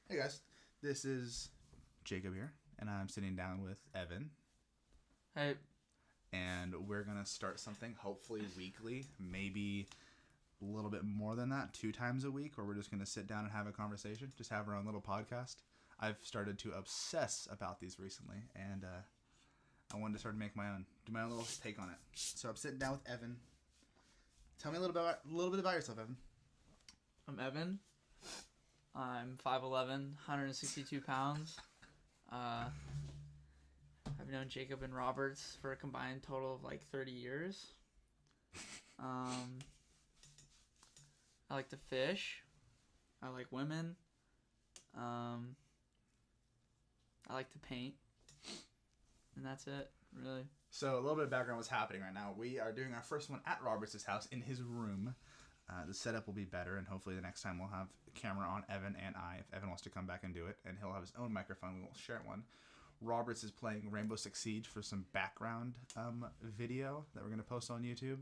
Hey guys, this is Jacob here, and I'm sitting down with Evan. Hey. And we're going to start something, hopefully weekly, maybe a little bit more than that, 2 times a week, where we're just going to sit down and have a conversation, just have our own little podcast. I've started to obsess about these recently, and I wanted to start to make my own, do my own little take on it. So I'm sitting down with Evan. Tell me a little bit about yourself, Evan. I'm Evan. I'm 5'11", 162 pounds. I've known Jacob and Roberts for a combined total of like 30 years. I like to fish. I like women. I like to paint. And that's it, really. So a little bit of background what's happening right now. We are doing our first one at Roberts' house in his room. The setup will be better, and hopefully the next time we'll have a camera on Evan and I, if Evan wants to come back and do it, and he'll have his own microphone. We won't share one. Roberts is playing Rainbow Six Siege for some background video that we're going to post on YouTube.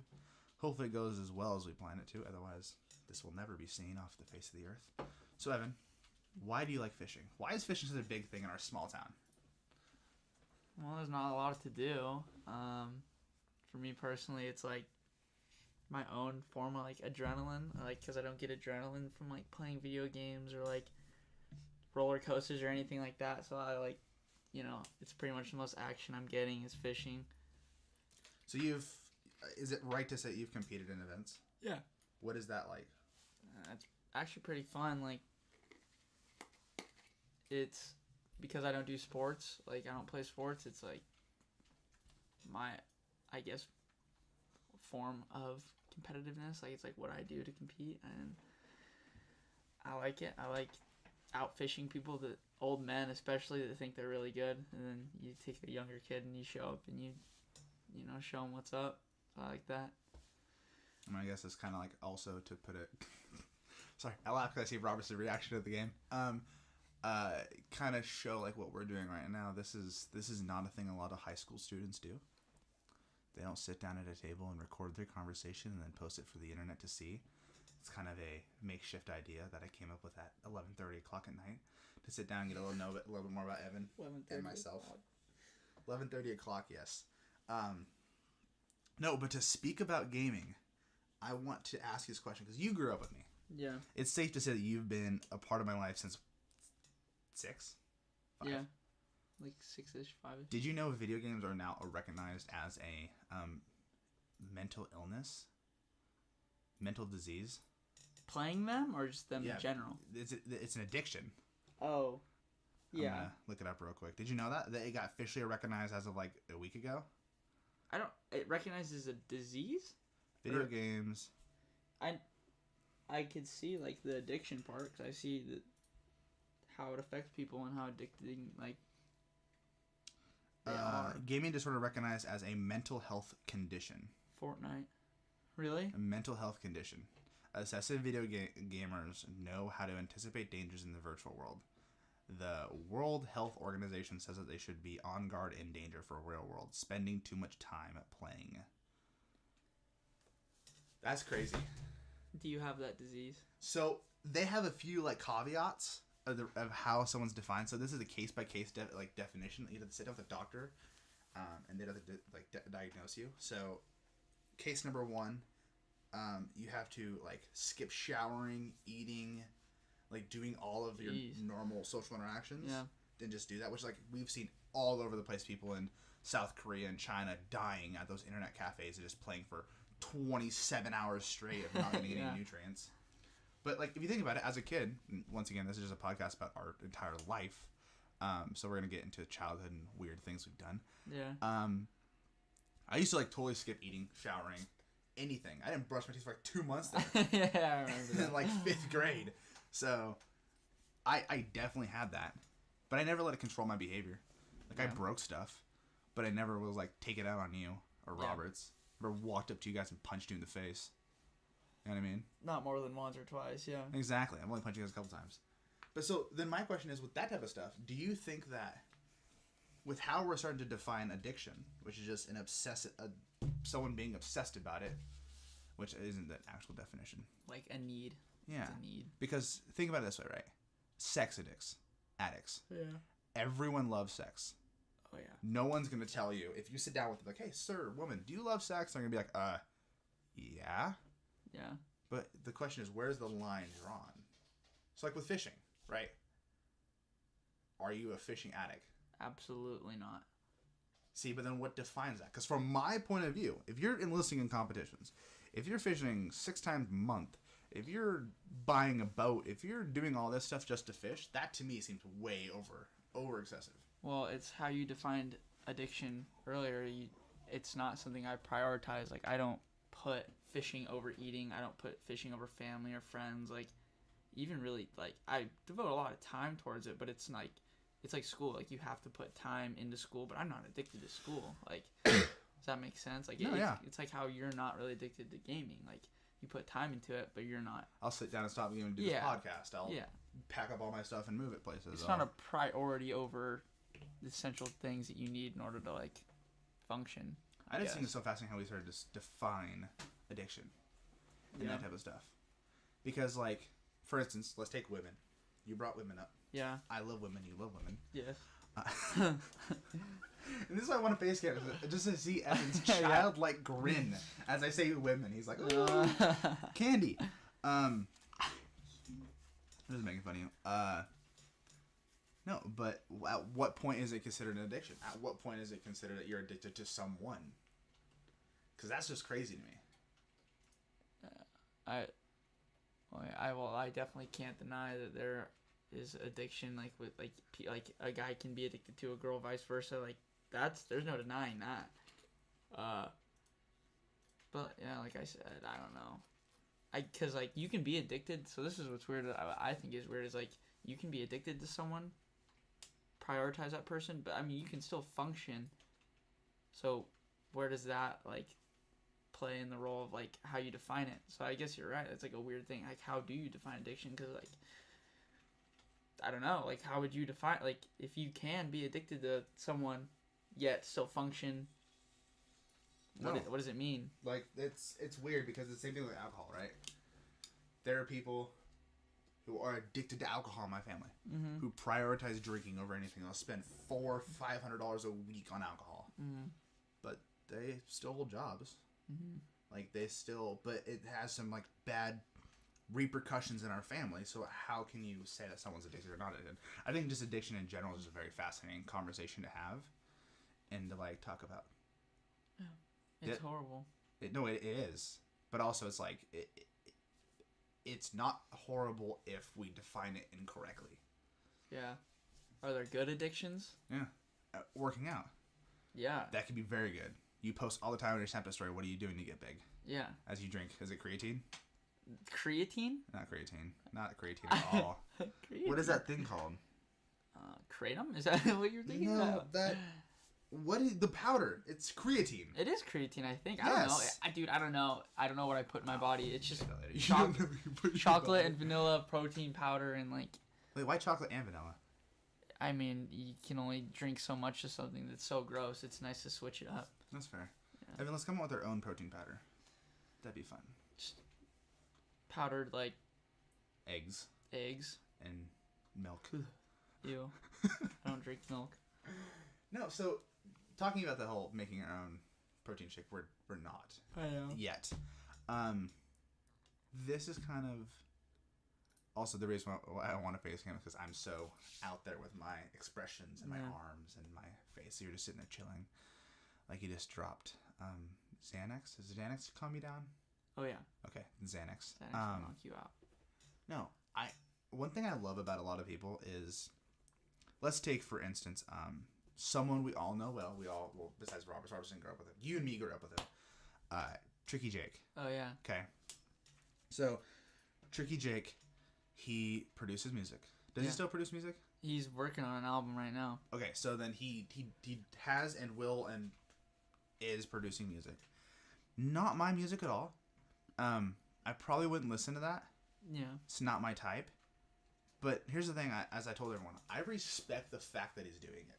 Hopefully it goes as well as we plan it to. Otherwise, this will never be seen off the face of the earth. So, Evan, why do you like fishing? Why is fishing such a big thing in our small town? Well, there's not a lot to do. For me personally, it's like my own form of like adrenaline. Because I don't get adrenaline from like playing video games or like roller coasters or anything like that. So I like, it's pretty much the most action I'm getting is fishing. So is it right to say you've competed in events? Yeah. What is that like? It's actually pretty fun. Like, it's because I don't do sports. Like, I don't play sports. It's like my, I guess, form of competitiveness. Like, it's like what I do to compete, and I like it. I like out fishing people, that old men especially, that think they're really good, and then you take a younger kid and you show up and you show them what's up. So I like that. I mean, I guess it's kind of like, also to put it sorry, I laugh because I see Robert's reaction to the game. Kind of show like what we're doing right now. This is not a thing a lot of high school students do. They don't sit down at a table and record their conversation and then post it for the internet to see. It's kind of a makeshift idea that I came up with at 11:30 o'clock at night to sit down and get a little bit more about Evan and myself. 11:30 o'clock, yes. No, but to speak about gaming, I want to ask you this question because you grew up with me. Yeah. It's safe to say that you've been a part of my life since 6? 5? Yeah. Like 6-ish, 5-ish. Did you know video games are now recognized as a mental illness? Mental disease? Playing them or just them in general? It's an addiction. Oh. Yeah. I'm going to look it up real quick. Did you know that? That it got officially recognized as of like a week ago? It recognizes a disease? Video games. I could see like the addiction part, because I see how it affects people and how addicting like they are. Gaming disorder recognized as a mental health condition. Fortnite. Really? A mental health condition. Obsessive video gamers know how to anticipate dangers in the virtual world. The World Health Organization says that they should be on guard in danger for a real world, spending too much time playing. That's crazy. Do you have that disease? So they have a few like caveats of how someone's defined. So this is a case-by-case definition. You'd have to sit down with a doctor, and they'd have to diagnose you. So case number 1, you have to like skip showering, eating, like doing all of your normal social interactions. Yeah. Then just do that, which like we've seen all over the place. People in South Korea and China dying at those internet cafes and just playing for 27 hours straight of not getting any nutrients. But like if you think about it, as a kid, once again, this is just a podcast about our entire life. So we're gonna get into childhood and weird things we've done. Yeah. I used to like totally skip eating, showering, anything. I didn't brush my teeth for like 2 months there. Yeah, I remember that. In like 5th grade. So I definitely had that. But I never let it control my behavior. Like I broke stuff, but I never was like take it out on you or Roberts. Or walked up to you guys and punched you in the face. You know what I mean? Not more than once or twice, yeah. Exactly. I've only punched you guys a couple times. But so then my question is, with that type of stuff, do you think that with how we're starting to define addiction, which is just someone being obsessed about it, which isn't the actual definition. Like a need. Yeah. It's a need. Because think about it this way, right? sex addicts. Yeah. Everyone loves sex. Oh yeah. No one's gonna tell you if you sit down with them like, hey, sir, woman, do you love sex? They're gonna be like, yeah. Yeah. But the question is, where's the line drawn? So like with fishing, right? Are you a fishing addict? Absolutely not. See, but then what defines that? Because from my point of view, if you're enlisting in competitions, if you're fishing 6 times a month, if you're buying a boat, if you're doing all this stuff just to fish, that to me seems way over excessive. Well, it's how you defined addiction earlier. It's not something I prioritize. Like, I don't put fishing over eating. I don't put fishing over family or friends. Like, even really, like, I devote a lot of time towards it, but it's like school. Like, you have to put time into school, but I'm not addicted to school. Like, does that make sense? Like, it's like how you're not really addicted to gaming. Like, you put time into it, but you're not. I'll sit down and stop gaming and do this podcast. I'll pack up all my stuff and move it places. It's not a priority over the essential things that you need in order to, like, function. I just think it's so fascinating how we started to define addiction and that type of stuff. Because, like, for instance, let's take women. You brought women up. Yeah. I love women. You love women. Yes. And this is why I want to face cam, just to see Evan's childlike grin as I say women. He's like, ooh, candy. I'm just making fun of you. No, but at what point is it considered an addiction? At what point is it considered that you're addicted to someone? Because that's just crazy to me. I definitely can't deny that there is addiction. Like with like a guy can be addicted to a girl, vice versa. Like there's no denying that. But yeah, like I said, I don't know. Cause like you can be addicted. So this is what's weird. I think is weird is like you can be addicted to someone, prioritize that person, but I mean you can still function. So where does that like play in the role of like how you define it? So I guess you're right. It's like a weird thing. Like how do you define addiction? Because like I don't know. Like how would you define like if you can be addicted to someone yet still function? What does it mean? Like it's weird because it's the same thing with alcohol, right? There are people who are addicted to alcohol in my family who prioritize drinking over anything else. Spend $400-500 a week on alcohol, but they still hold jobs. Like they still, but it has some like bad repercussions in our family. So how can you say that someone's addicted or not addicted? I think just addiction in general is a very fascinating conversation to have and to like talk about. Yeah, it's horrible. It is, but also it's like it's not horrible if we define it incorrectly. Yeah. Are there good addictions? Yeah. Working out. Yeah. That could be very good. You post all the time on your Snapchat story. What are you doing to get big? Yeah. As you drink. Is it creatine? Creatine? Not creatine. Not creatine at all. What is that thing called? Kratom? Is that what you're thinking about? What is the powder? It's creatine. It is creatine, I think. I don't know. Dude, I don't know. I don't know what I put in my body. It's just chocolate and vanilla protein powder and like... Wait, why chocolate and vanilla? I mean, you can only drink so much of something that's so gross. It's nice to switch it up. That's fair. Yeah. Evan, let's come up with our own protein powder. That'd be fun. Just powdered, like... Eggs. And milk. Ew. I don't drink milk. No, so... Talking about the whole making our own protein shake, we're not. I know. Yet. This is kind of also the reason why I want to face cam because I'm so out there with my expressions and my arms and my face. So you're just sitting there chilling. Like you just dropped Xanax. Is Xanax to calm you down? Oh, yeah. Okay, Xanax. Xanax will knock you out. No, one thing I love about a lot of people is, let's take, for instance, someone we all know well, besides Robertson grew up with him. You and me grew up with him. Tricky Jake. Oh, yeah. Okay. So, Tricky Jake, he produces music. Does he still produce music? He's working on an album right now. Okay, so then he has and will and is producing music. Not my music at all. I probably wouldn't listen to that. Yeah. It's not my type. But here's the thing, as I told everyone, I respect the fact that he's doing it.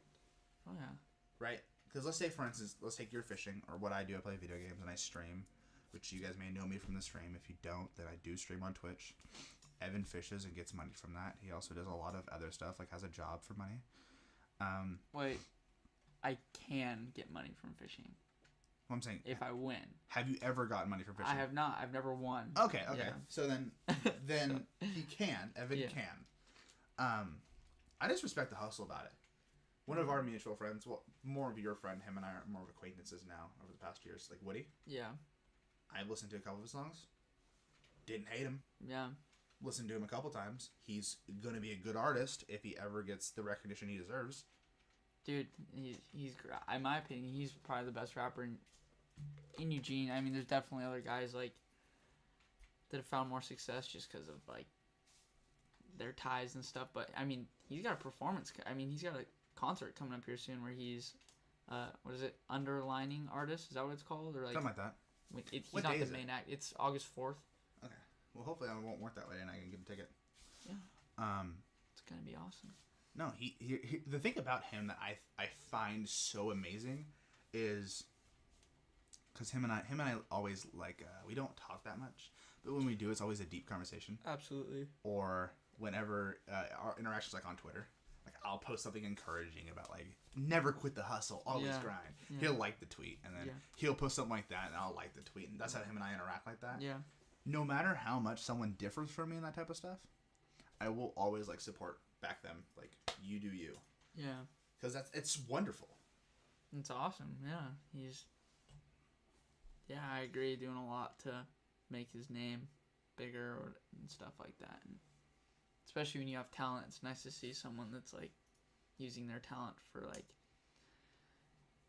Oh, yeah. Right? Because let's say, for instance, let's take your fishing, or what I do, I play video games and I stream, which you guys may know me from the stream. If you don't, then I do stream on Twitch. Evan fishes and gets money from that. He also does a lot of other stuff, like has a job for money. Wait, I can get money from fishing. What I'm saying, if I win. Have you ever gotten money from fishing? I have not. I've never won. Okay. Yeah. So then he can. Evan can. I just respect the hustle about it. One of our mutual friends, well, more of your friend, him and I are more of acquaintances now over the past years, like Woody. Yeah. I've listened to a couple of his songs. Didn't hate him. Yeah. Listened to him a couple times. He's gonna be a good artist if he ever gets the recognition he deserves. Dude, he's in my opinion, he's probably the best rapper in Eugene. I mean, there's definitely other guys like that have found more success just because of like their ties and stuff. But I mean, he's got a performance. I mean, he's got a concert coming up here soon where he's what is it? Underlining artist? Is that what it's called? Or like something like that. He's not the main act. It's August 4th. Okay. Well, hopefully I won't work that way and I can get a ticket. Yeah. It's gonna be awesome. No, he the thing about him that I find so amazing is because him and I always like we don't talk that much, but when we do, it's always a deep conversation. Absolutely. Or whenever our interactions like on Twitter, like I'll post something encouraging about like never quit the hustle, always grind. Yeah. He'll like the tweet, and then he'll post something like that, and I'll like the tweet, and that's how him and I interact like that. Yeah. No matter how much someone differs from me in that type of stuff, I will always like back them, like you do you. Yeah. Because it's wonderful. It's awesome. Yeah, I agree. Doing a lot to make his name bigger and stuff like that. And especially when you have talent, it's nice to see someone that's like using their talent for like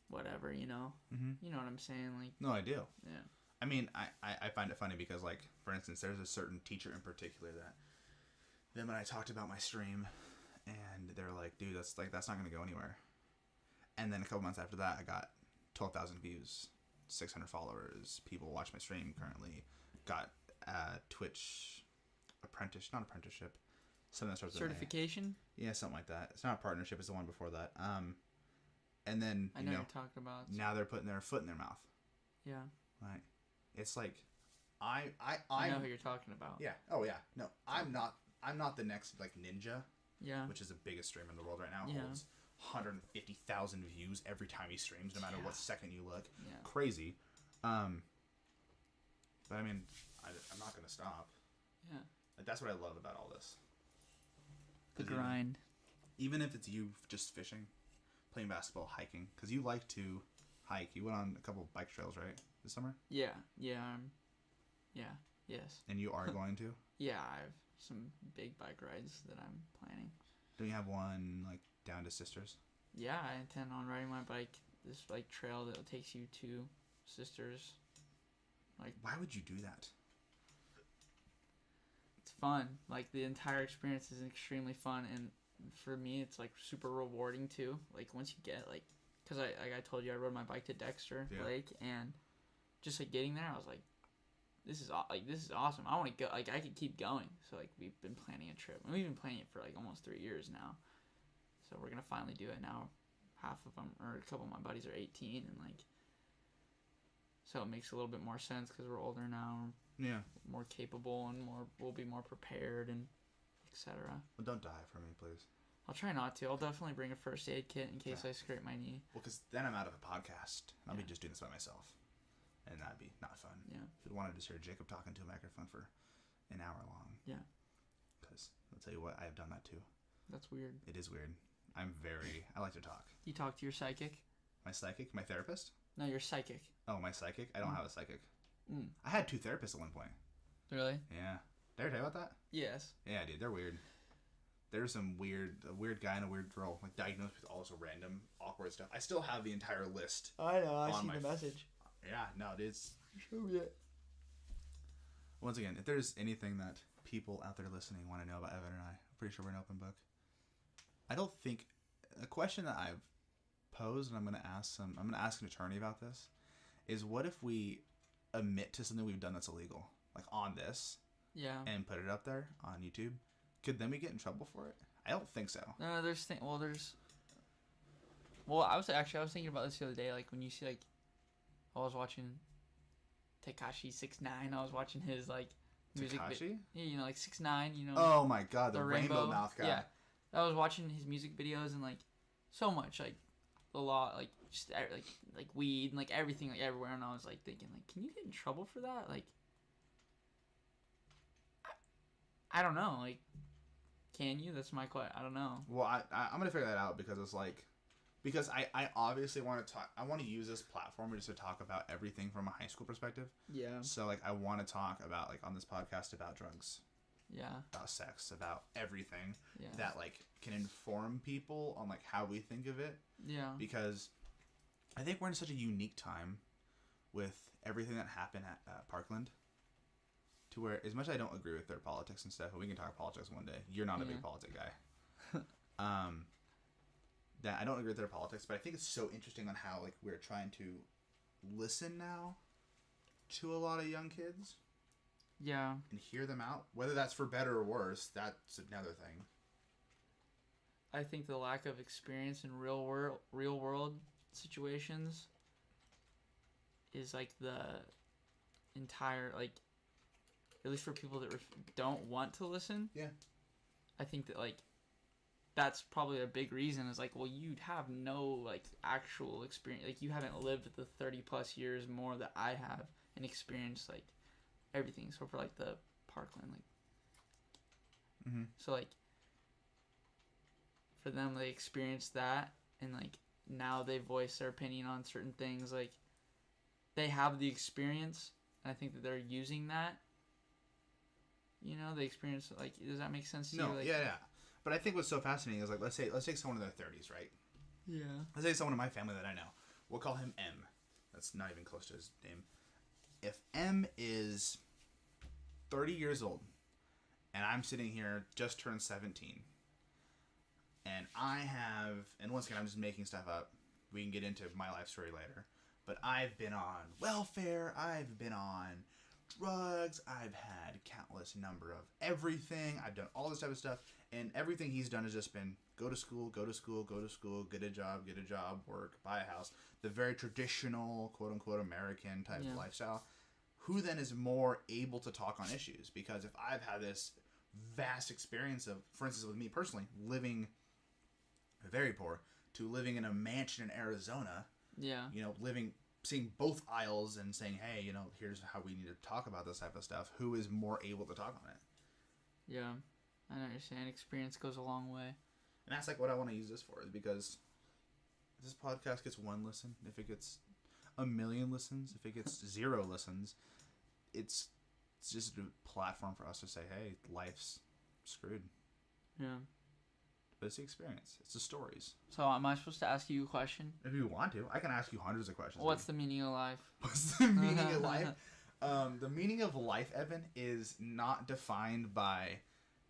whatever, you know. Mm-hmm. You know what I'm saying? Like. No, I do. Yeah. I mean, I find it funny because, like, for instance, there's a certain teacher in particular that them and I talked about my stream, and they're like, dude, that's not going to go anywhere. And then a couple months after that, I got 12,000 views, 600 followers, people watch my stream currently, got Twitch not apprenticeship, something that starts with certification? Yeah, something like that. It's not a partnership, it's the one before that. And then, I know you're talking about. Now they're putting their foot in their mouth. Yeah. Right. It's like, I know who you're talking about. Yeah. Oh yeah. No, I'm not the next like Ninja. Yeah. Which is the biggest streamer in the world right now. Yeah. Holds 150,000 views every time he streams, no matter what second you look. Yeah. Crazy. But I mean, I'm not gonna stop. Yeah. Like that's what I love about all this. The grind. Even if it's you just fishing, playing basketball, hiking, because you like to hike. You went on a couple of bike trails, right? This summer? Yeah. Yes. And you are going to? Yeah, I have some big bike rides that I'm planning. Don't you have one like down to Sisters? Yeah, I intend on riding my bike, this bike trail that takes you to Sisters. Like, why would you do that? It's fun. Like the entire experience is extremely fun, and for me, it's like super rewarding too. Like once you get like, cause I told you I rode my bike to Dexter Lake, and just like getting there, I was like, this is awesome. I want to go. Like I could keep going. So like we've been planning a trip, and we've been planning it for like almost 3 years now. So we're gonna finally do it now. Half of them, or a couple of my buddies, are 18, and like, so it makes a little bit more sense because we're older now. Yeah. More capable and we'll be more prepared and etc. Well, don't die for me, please. I'll try not to. I'll definitely bring a first aid kit in case I scrape my knee. Well, because then I'm out of a podcast. And I'll be just doing this by myself. And that'd be not fun. Yeah. If you wanted to hear Jacob talking to a microphone for an hour long. Yeah. Because I'll tell you what, I have done that too. That's weird. It is weird. I like to talk. You talk to your psychic? My psychic? My therapist? No, your psychic. Oh, my psychic? I don't have a psychic. Mm. I had 2 therapists at one point. Really? Yeah. Did I ever tell you about that? Yes. Yeah, dude. They're weird. There's a weird guy and a weird girl, like diagnosed with all this random, awkward stuff. I still have the entire list. I know. I see the message. Yeah, no, it's. Show me it. Once again, if there's anything that people out there listening want to know about Evan and I'm pretty sure we're an open book. I don't think a question that I've posed, and I'm gonna ask an attorney about this, is what if we admit to something we've done that's illegal, like on this, and put it up there on YouTube? Could then we get in trouble for it? I don't think so. No, I was thinking about this the other day. Like when you see, like, I was watching Tekashi 6ix9ine. I was watching his like Takashi? Yeah, you know, like 6ix9ine, you know. Oh my god, the rainbow mouth guy. Yeah, I was watching his music videos and like so much like a lot like just like weed and like everything like everywhere, and I was like thinking like, can you get in trouble for that? Like, I don't know. Like, can you? That's my question. I don't know. Well, I'm gonna figure that out because it's like, because I obviously want to talk. I want to use this platform just to talk about everything from a high school perspective. Yeah. So like, I want to talk about like on this podcast about drugs. Yeah. About sex, about everything. Yeah. That like can inform people on like how we think of it. Yeah. Because I think we're in such a unique time with everything that happened at Parkland. To where, as much as I don't agree with their politics and stuff, and we can talk politics one day. You're not a big politic guy. That I don't agree with their politics, but I think it's so interesting on how like we're trying to listen now to a lot of young kids. Yeah. And hear them out. Whether that's for better or worse, that's another thing. I think the lack of experience in real world situations is like the entire, like, at least for people that don't want to listen. Yeah. I think that like that's probably a big reason is like, well, you'd have no like actual experience, like you haven't lived the 30 plus years more that I have and experienced like everything. So for like the Parkland, like, so like for them, they experienced that, and like now they voice their opinion on certain things. Like they have the experience, and I think that they're using that. You know, the experience. Like, does that make sense to you? Like, yeah. But I think what's so fascinating is like, let's take someone in their 30s, right? Yeah. Let's say someone in my family that I know. We'll call him M. That's not even close to his name. If M is 30 years old, and I'm sitting here just turned 17, and I have, and once again, I'm just making stuff up. We can get into my life story later. But I've been on welfare. I've been on drugs. I've had countless number of everything. I've done all this type of stuff. And everything he's done has just been go to school, get a job, work, buy a house. The very traditional, quote-unquote, American type of lifestyle. Who then is more able to talk on issues? Because if I've had this vast experience of, for instance, with me personally, living very poor to living in a mansion in Arizona, you know, seeing both aisles and saying, hey, you know, here's how we need to talk about this type of stuff. Who is more able to talk on it? Yeah. I know what you're saying. Experience goes a long way. And that's like what I want to use this for, is because if this podcast gets 1 listen, if it gets 1,000,000 listens, if it gets 0 listens, it's just a platform for us to say, hey, life's screwed. Yeah. But it's the experience. It's the stories. So am I supposed to ask you a question? If you want to. I can ask you hundreds of questions. What's the meaning of life? What's the meaning of life? The meaning of life, Evan, is not defined by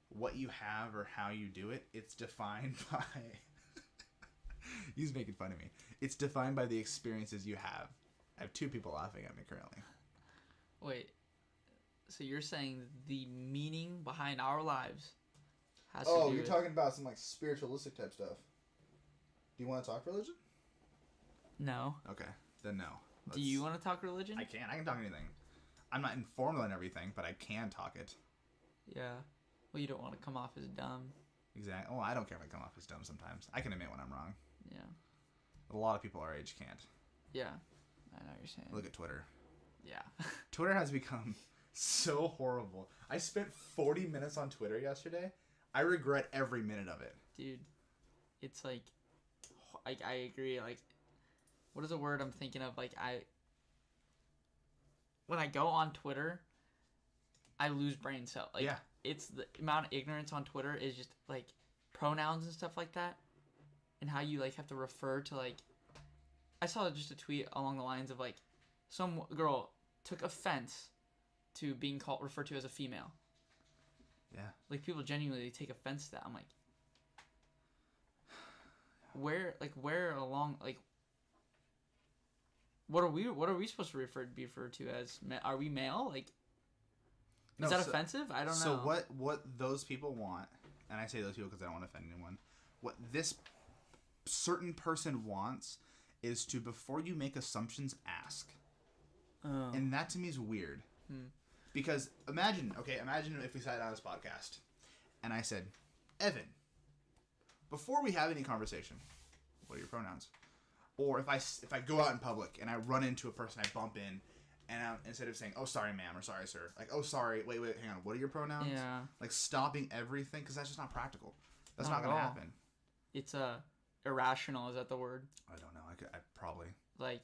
what you have or how you do it. It's defined by... He's making fun of me. It's defined by the experiences you have. I have 2 people laughing at me currently. Wait. So you're saying the meaning behind our lives has to do you're with... talking about some like spiritualistic type stuff. Do you want to talk religion? No. Okay, then no. Do you want to talk religion? I can talk anything. I'm not informed on everything, but I can talk it. Yeah. Well, you don't want to come off as dumb. Exactly. Well, I don't care if I come off as dumb sometimes. I can admit when I'm wrong. Yeah. A lot of people our age can't. Yeah. I know what you're saying. Look at Twitter. Yeah. Twitter has become so horrible. I spent 40 minutes on Twitter yesterday. I regret every minute of it. Dude, it's like, I agree. Like, what is the word I'm thinking of? Like, when I go on Twitter, I lose brain cells. Like, it's the amount of ignorance on Twitter is just, like, pronouns and stuff like that. And how you, like, have to refer to, like... I saw just a tweet along the lines of, like, some girl took offense to being referred to as a female. Yeah. Like, people genuinely take offense to that. I'm like... Where along... Like... What are we supposed to be referred to as? Are we male? Like... Is that offensive? I don't know. So what those people want, and I say those people because I don't want to offend anyone, what this certain person wants is to, before you make assumptions, ask. Oh. And that to me is weird. Because imagine if we sat down on this podcast and I said, Evan, before we have any conversation, what are your pronouns? Or if I go out in public and I run into a person I bump in, and instead of saying, oh, sorry, ma'am, or sorry, sir, like, oh, sorry, wait, hang on, what are your pronouns? Yeah. Like, stopping everything, because that's just not practical. That's not going to happen. It's irrational, is that the word? I don't know. I probably. Like,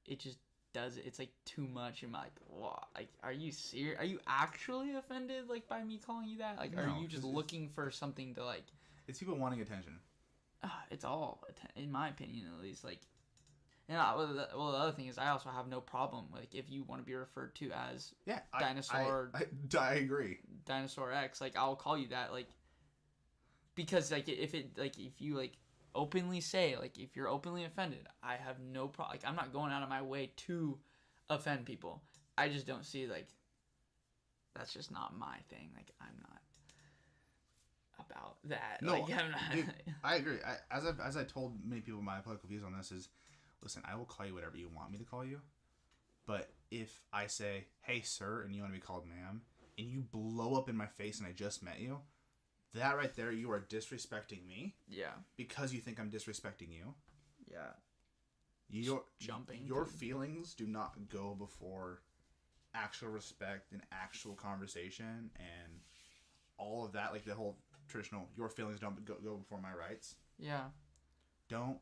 it just does it. It's, like, too much. I'm like, what? Like, are you serious? Are you actually offended, like, by me calling you that? Like, No, are you just looking for something to, like... It's people wanting attention. It's all, in my opinion, at least, like... And the other thing is, I also have no problem, like, if you want to be referred to as Dinosaur... I agree. Dinosaur X, like, I'll call you that, like... Because, like, if you, like, openly say, like, if you're openly offended, I have no problem. Like, I'm not going out of my way to offend people. I just don't see, like, that's just not my thing. Like, I'm not about that. No, like, I'm not... Dude, I agree. As I told many people my political views on this is, listen, I will call you whatever you want me to call you. But if I say, hey, sir, and you want to be called ma'am, and you blow up in my face and I just met you, that right there, you are disrespecting me. Yeah. Because you think I'm disrespecting you. Yeah. Your feelings do not go before actual respect and actual conversation and all of that. Like the whole traditional, your feelings don't go before my rights. Yeah. Don't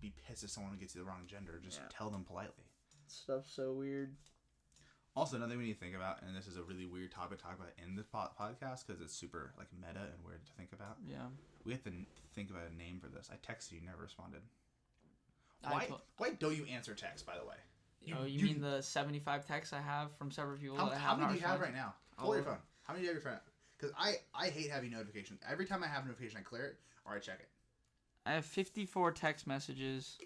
be pissed if someone gets you the wrong gender. Just tell them politely. Stuff's so weird. Also, another thing we need to think about, and this is a really weird topic to talk about in this podcast because it's super like meta and weird to think about. Yeah. We have to think about a name for this. I texted you, never responded. Why don't you answer text, by the way? You mean the 75 texts I have from several people? How many do you have right now? Pull your phone. How many do you have your phone? Because I hate having notifications. Every time I have a notification, I clear it or I check it. I have 54 text messages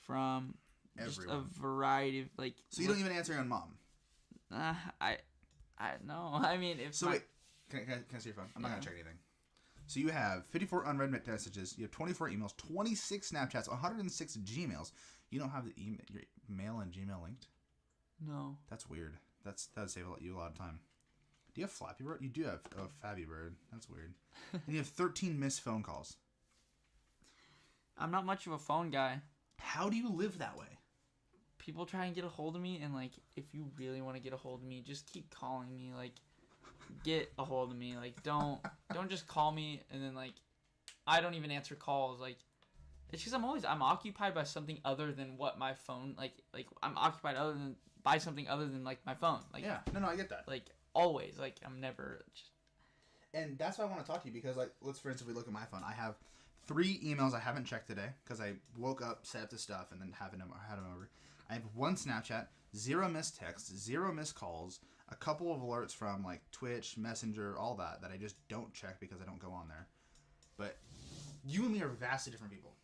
from everyone. Just a variety of like. So you don't even answer your own mom? I no. I mean, if so wait, can I see your phone? I'm not gonna check anything. So you have 54 unread messages. You have 24 emails, 26 Snapchats, 106 Gmails. You don't have your mail and Gmail linked? No. That's weird. That would save you a lot of time. Do you have Flappy Bird? You do have Fabby Bird. That's weird. And you have 13 missed phone calls. I'm not much of a phone guy. How do you live that way? People try and get a hold of me, and like, if you really want to get a hold of me, just keep calling me. Like, get a hold of me. Like, don't just call me and then like, I don't even answer calls. Like, it's because I'm occupied by something other than what my phone like I'm occupied by something other than like my phone. Like, yeah, no, I get that. Like always, like I'm never. And that's why I want to talk to you because like, let's for instance, if we look at my phone, I have 3 emails I haven't checked today because I woke up, set up the stuff, and then had them over. I have 1 Snapchat, 0 missed texts, 0 missed calls, a couple of alerts from like Twitch, Messenger, all that I just don't check because I don't go on there. But you and me are vastly different people.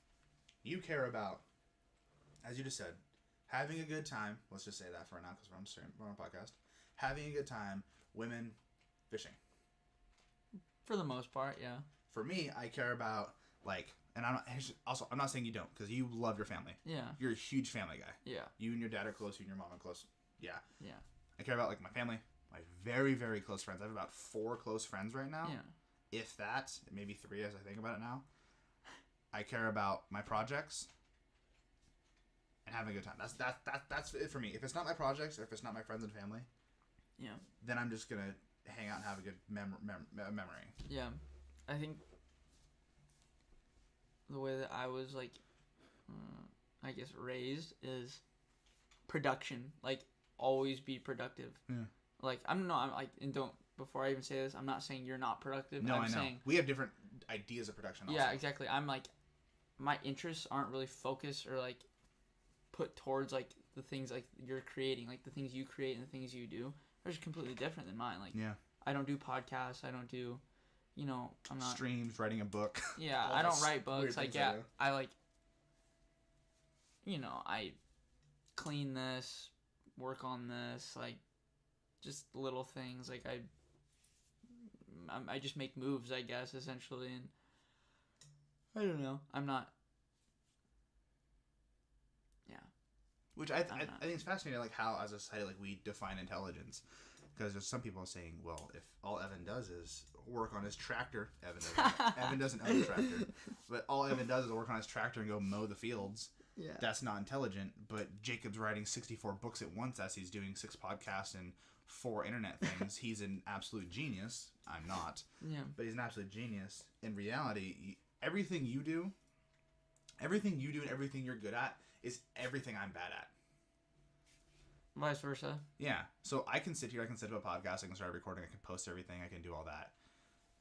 You care about, as you just said, having a good time. Let's just say that for now because we're on a podcast. Having a good time, women, fishing. For the most part, yeah. For me, I care about like, and I'm not saying you don't because you love your family. Yeah. You're a huge family guy. Yeah. You and your dad are close. You and your mom are close. Yeah. Yeah. I care about like my family, my very, very close friends. I have about 4 close friends right now. Yeah. If that, maybe 3 as I think about it now. I care about my projects and having a good time. That's it for me. If it's not my projects or if it's not my friends and family, yeah, then I'm just gonna hang out and have a good memory. Yeah, I think the way that I was like, I guess raised is production. Like always be productive. Yeah. Like I'm like, and don't. Before I even say this, I'm not saying you're not productive. No, I'm I know. Saying, we have different ideas of production. Also. Yeah, exactly. I'm like, my interests aren't really focused or like put towards like the things like you're creating, like the things you create and the things you do are just completely different than mine. Like, yeah, I don't do podcasts. I don't do, I'm not streams, writing a book. Yeah, I don't write books. Like, yeah, I like, I clean this, work on this, like, just little things. Like I just make moves, I guess, essentially, and I don't know. I'm not. Yeah. Which I think it's fascinating, like how as a society, like we define intelligence. Because there's some people saying, well, if all Evan does is work on his tractor, Evan doesn't own a tractor, but all Evan does is work on his tractor and go mow the fields. Yeah. That's not intelligent. But Jacob's writing 64 books at once as he's doing 6 podcasts and 4 internet things. He's an absolute genius. I'm not. Yeah. But he's an absolute genius. In reality, everything you do and everything you're good at is everything I'm bad at. Vice versa. Yeah. So I can sit here, I can set up a podcast, I can start recording, I can post everything, I can do all that.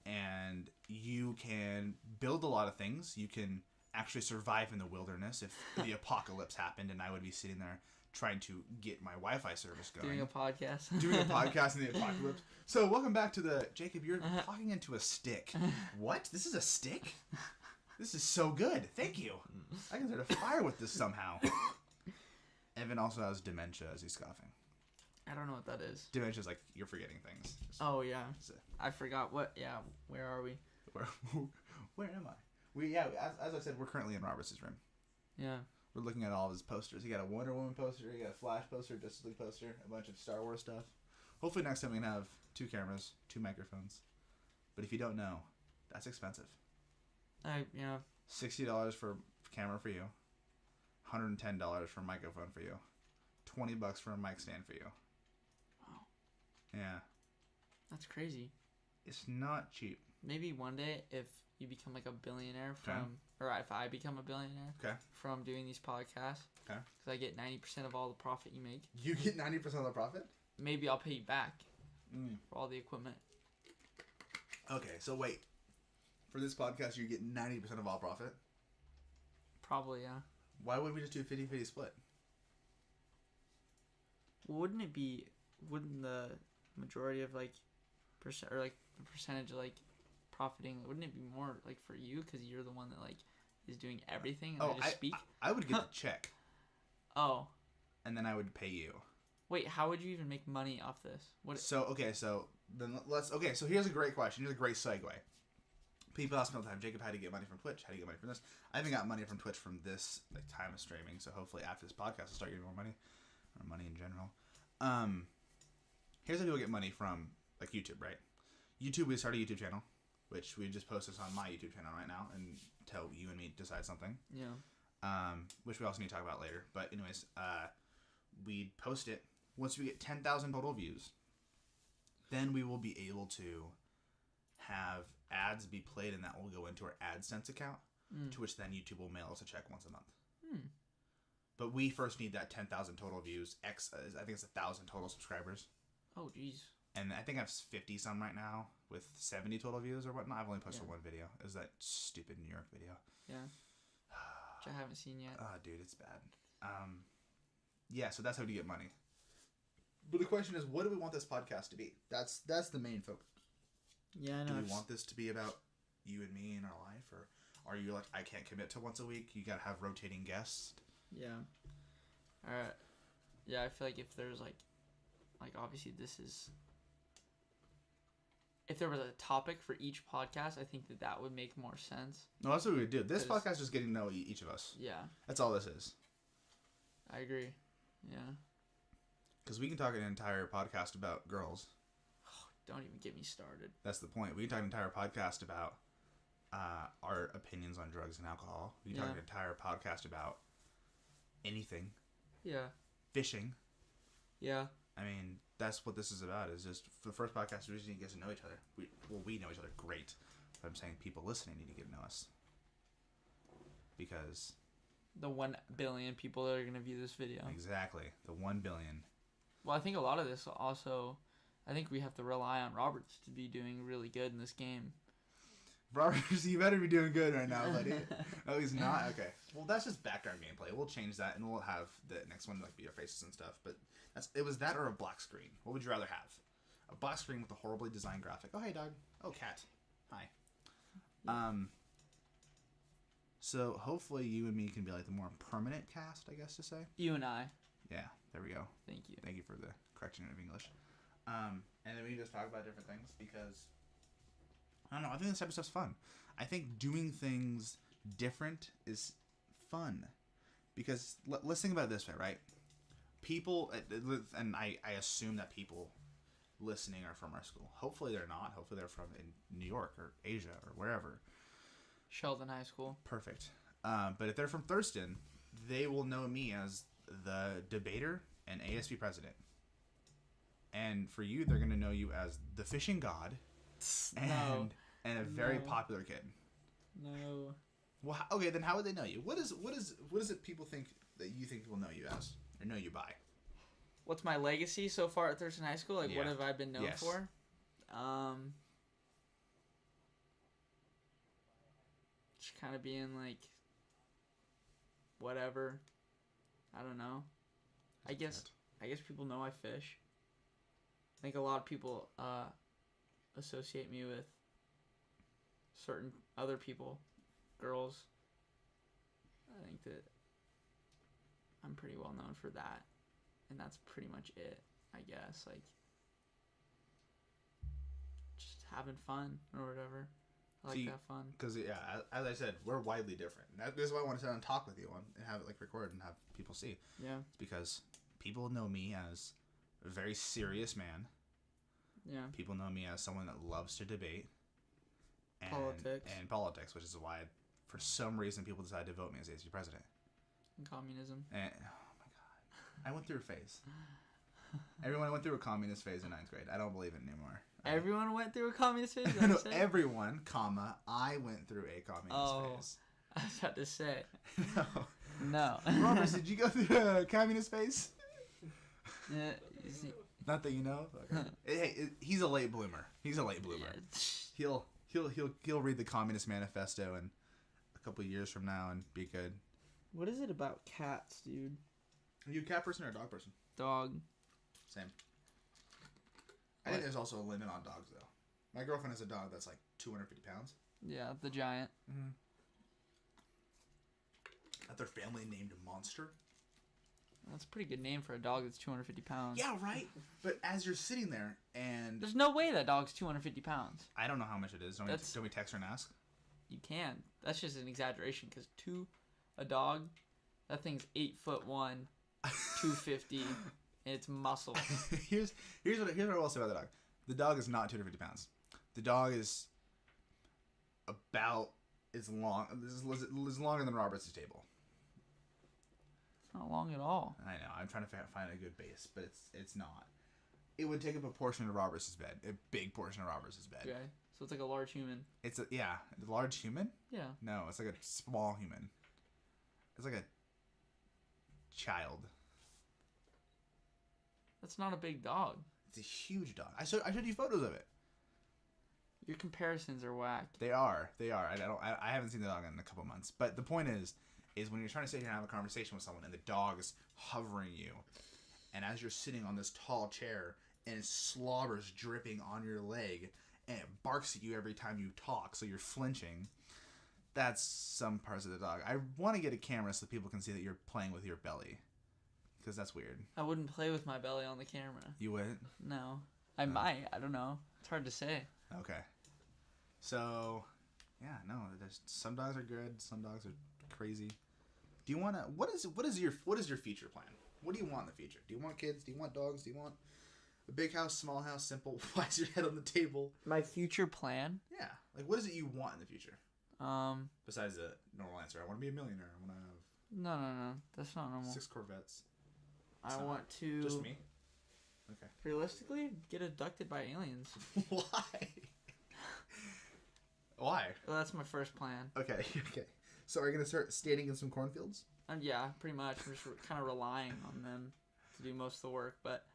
And you can build a lot of things. You can actually survive in the wilderness if the apocalypse happened and I would be sitting there trying to get my Wi-Fi service going. Doing a podcast. Doing a podcast in the apocalypse. So welcome back to the... Jacob, you're talking into a stick. What? This is a stick? This is so good. Thank you. I can start a fire with this somehow. Evan also has dementia as he's coughing. I don't know what that is. Dementia is like you're forgetting things. Oh, yeah. I forgot what... Yeah, where are we? Where am I? As I said, we're currently in Robert's room. Yeah. We're looking at all of his posters. He got a Wonder Woman poster, he got a Flash poster, Justice League poster, a bunch of Star Wars stuff. Hopefully next time we can have 2 cameras, 2 microphones. But if you don't know, that's expensive. Yeah. $60 for camera for you. $110 for microphone for you. $20 for a mic stand for you. Wow. Yeah. That's crazy. It's not cheap. Maybe one day if you become like a billionaire or if I become a billionaire from doing these podcasts, because I get 90% of all the profit you make. You get 90% of the profit? Maybe I'll pay you back for all the equipment. Okay, so wait. For this podcast, you get 90% of all profit? Probably, yeah. Why wouldn't we just do a 50-50 split? Wouldn't the majority of like percent or like the percentage of like profiting, wouldn't it be more like for you because you're the one that like is doing everything and I just speak? I would get the check. Oh. And then I would pay you. Wait, how would you even make money off this? So here's a great question. Here's a great segue. People ask me all the time, Jacob, how do you get money from Twitch? How do you get money from this? I haven't got money from Twitch from this like time of streaming, so hopefully after this podcast I'll start getting more money. Or money in general. Here's how people get money from like YouTube, right? YouTube, we started a YouTube channel, which we just post this on my YouTube channel right now until you and me decide something. Yeah. Which we also need to talk about later. But anyways, we post it. Once we get 10,000 total views, then we will be able to have ads be played, and that will go into our AdSense account, to which then YouTube will mail us a check once a month. But we first need that 10,000 total views. I think it's 1,000 total subscribers. Oh, jeez. And I think I have 50 some right now with 70 total views or whatnot. I've only posted one video. It was that stupid New York video. Yeah. Which I haven't seen yet. Dude, it's bad. Yeah, so that's how you get money. But the question is, what do we want this podcast to be? That's the main focus. Yeah, I know. Do we want this to be about you and me in our life? Or are you like, I can't commit to once a week? You gotta have rotating guests? Yeah. Alright. Yeah, I feel like if there's like obviously this is... If there was a topic for each podcast, I think that would make more sense. No, that's what we would do. This podcast is just getting to know each of us. Yeah. That's all this is. I agree. Yeah. Because we can talk an entire podcast about girls. Oh, don't even get me started. That's the point. We can talk an entire podcast about our opinions on drugs and alcohol. We can talk an entire podcast about anything. Yeah. Fishing. Yeah. I mean, that's what this is about. Is just for the first podcast, we just need to get to know each other. We know each other great. But I'm saying people listening need to get to know us. Because... The 1 billion people that are going to view this video. Exactly. The 1 billion. Well, I think a lot of this also... I think we have to rely on Roberts to be doing really good in this game. Roberts, you better be doing good right now, buddy. No, he's not? Okay. Well, that's just background gameplay. We'll change that, and we'll have the next one like be our faces and stuff. But it was that or a black screen. What would you rather have? A black screen with a horribly designed graphic. Oh, hey, dog. Oh, cat. Hi. So hopefully you and me can be like the more permanent cast, I guess to say. You and I. Yeah, there we go. Thank you. Thank you for the correction of English. And then we can just talk about different things because, I don't know, I think this type of stuff's fun. I think doing things different is fun. Because let's think about it this way, right? people, and I assume that people listening are from our school. Hopefully they're not. Hopefully they're from in New York or Asia or wherever. Sheldon High School. Perfect. But if they're from Thurston, they will know me as the debater and ASB president. And for you, they're going to know you as the fishing god and a very popular kid. No. Well, okay, then how would they know you? What is it people think that you think people know you as or know you by? What's my legacy so far at Thurston High School? Like, what have I been known for? Just kind of being like, whatever. I don't know. I guess people know I fish. I think a lot of people associate me with certain other people, girls. I think that I'm pretty well known for that. And that's pretty much it, I guess. Like, just having fun or whatever. I like that fun. Because, as I said, we're widely different. This is why I want to sit down and talk with you and have it, like, recorded and have people see. Yeah. It's because people know me as a very serious man. Yeah. People know me as someone that loves to debate. And politics, which is why, for some reason, people decided to vote me as ASU president. And communism. And, oh, my God. I went through a phase. Everyone went through a communist phase in 9th grade. I don't believe it anymore. Everyone went through a communist phase? No, everyone, I went through a communist phase. I was about to say. No. No. Robert, did you go through a communist phase? Yeah. Not that you know. Okay. Hey, he's a late bloomer. Yeah. He'll read the Communist Manifesto in a couple of years from now and be good. What is it about cats, dude? Are you a cat person or a dog person? Dog. Same. I think there's also a limit on dogs, though. My girlfriend has a dog that's like 250 pounds. Yeah, the giant. Mm-hmm. That their family named Monster. That's a pretty good name for a dog that's 250 pounds. Yeah, right? But as you're sitting there and... There's no way that dog's 250 pounds. I don't know how much it is. Don't we text her and ask? You can. That's just an exaggeration because a dog, that thing's 8'1", 250, and it's muscle. Here's what I will say about the dog. The dog is not 250 pounds. The dog is about as long... is longer than Robert's table. Not long at all. I know. I'm trying to find a good base, but it's not. It would take up a portion of Roberts' bed, a big portion of Roberts' bed. Okay, so it's like a large human. It's a large human. Yeah. No, it's like a small human. It's like a child. That's not a big dog. It's a huge dog. I showed you photos of it. Your comparisons are whack. They are. I haven't seen the dog in a couple months, but the point is when you're trying to sit here and have a conversation with someone and the dog is hovering you, and as you're sitting on this tall chair and slobber's dripping on your leg and it barks at you every time you talk, so you're flinching. That's some parts of the dog. I want to get a camera so people can see that you're playing with your belly, because that's weird. I wouldn't play with my belly on the camera. You wouldn't? No. I might. I don't know. It's hard to say. Okay. So, yeah, no. Some dogs are good. Some dogs are crazy. Do you want to? What is your future plan? What do you want in the future? Do you want kids? Do you want dogs? Do you want a big house, small house, simple? Why is your head on the table? My future plan? Yeah. Like, what is it you want in the future? Besides the normal answer, I want to be a millionaire. I want to have... No. That's not normal. 6 Corvettes. I want to... Just me? Okay. Realistically, get abducted by aliens. Why? Why? Well, that's my first plan. Okay. So are you going to start standing in some cornfields? Yeah, pretty much. I'm just kind of relying on them to do most of the work. But